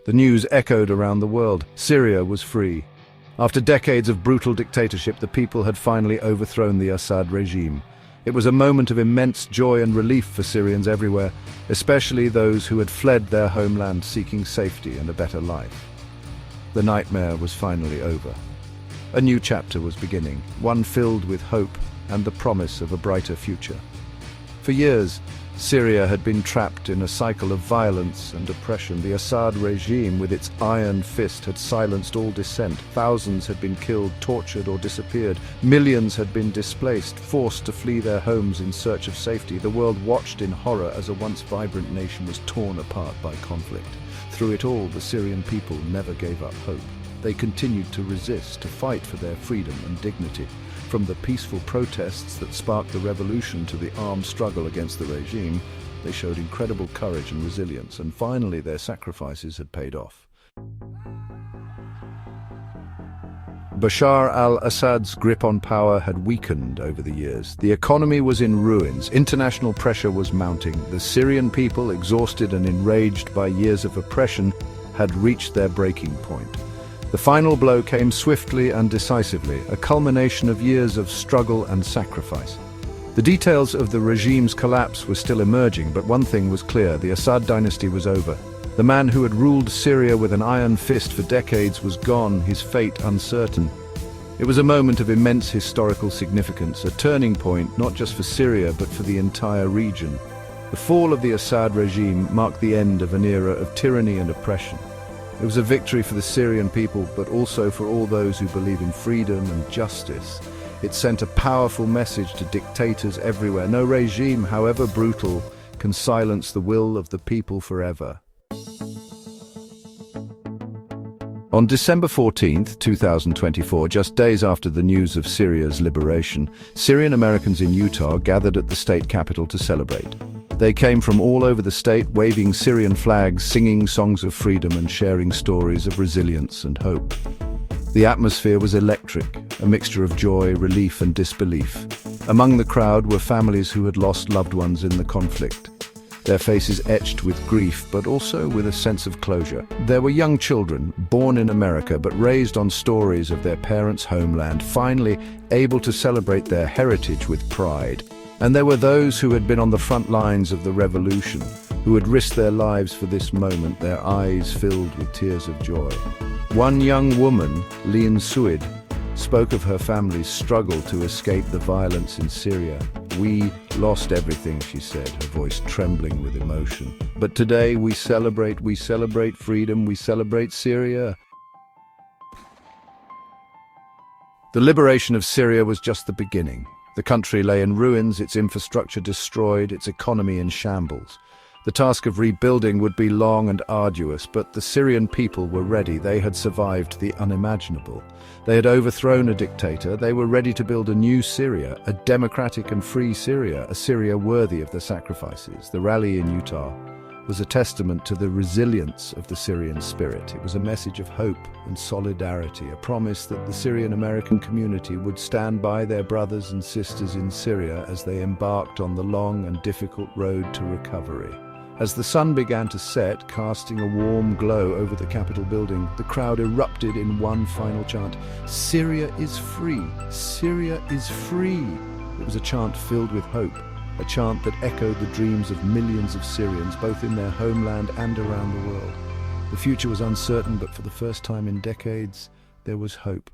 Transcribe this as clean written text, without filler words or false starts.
The news echoed around the world. Syria was free. After decades of brutal dictatorship, the people had finally overthrown the Assad regime. It was a moment of immense joy and relief for Syrians everywhere, especially those who had fled their homeland seeking safety and a better life. The nightmare was finally over. A new chapter was beginning, one filled with hope and the promise of a brighter future. For years, Syria had been trapped in a cycle of violence and oppression. The Assad regime, with its iron fist, had silenced all dissent. Thousands had been killed, tortured, or disappeared. Millions had been displaced, forced to flee their homes in search of safety. The world watched in horror as a once vibrant nation was torn apart by conflict. Through it all, the Syrian people never gave up hope. They continued to resist, to fight for their freedom and dignity. From the peaceful protests that sparked the revolution to the armed struggle against the regime, they showed incredible courage and resilience, and finally their sacrifices had paid off. Bashar al-Assad's grip on power had weakened over the years. The economy was in ruins. International pressure was mounting. The Syrian people, exhausted and enraged by years of oppression, had reached their breaking point. The final blow came swiftly and decisively, a culmination of years of struggle and sacrifice. The details of the regime's collapse were still emerging, but one thing was clear: the Assad dynasty was over. The man who had ruled Syria with an iron fist for decades was gone, his fate uncertain. It was a moment of immense historical significance, a turning point not just for Syria but for the entire region. The fall of the Assad regime marked the end of an era of tyranny and oppression. It was a victory for the Syrian people, but also for all those who believe in freedom and justice. It sent a powerful message to dictators everywhere. No regime, however brutal, can silence the will of the people forever. On December 14, 2024, just days after the news of Syria's liberation, Syrian Americans in Utah gathered at the state capitol to celebrate. They came from all over the state, waving Syrian flags, singing songs of freedom and sharing stories of resilience and hope. The atmosphere was electric, a mixture of joy, relief and disbelief. Among the crowd were families who had lost loved ones in the conflict, their faces etched with grief but also with a sense of closure. There were young children, born in America but raised on stories of their parents' homeland, finally able to celebrate their heritage with pride. And there were those who had been on the front lines of the revolution, who had risked their lives for this moment, their eyes filled with tears of joy. One young woman, Lian Suid, spoke of her family's struggle to escape the violence in Syria. "We lost everything," she said, her voice trembling with emotion. "But today we celebrate freedom, we celebrate Syria." The liberation of Syria was just the beginning. The country lay in ruins, its infrastructure destroyed, its economy in shambles. The task of rebuilding would be long and arduous, but the Syrian people were ready. They had survived the unimaginable. They had overthrown a dictator. They were ready to build a new Syria, a democratic and free Syria, a Syria worthy of the sacrifices. The rally in Utah was a testament to the resilience of the Syrian spirit. It was a message of hope and solidarity, a promise that the Syrian American community would stand by their brothers and sisters in Syria as they embarked on the long and difficult road to recovery. As the sun began to set, casting a warm glow over the Capitol building, the crowd erupted in one final chant: "Syria is free! Syria is free!" It was a chant filled with hope, a chant that echoed the dreams of millions of Syrians, both in their homeland and around the world. The future was uncertain, but for the first time in decades, there was hope.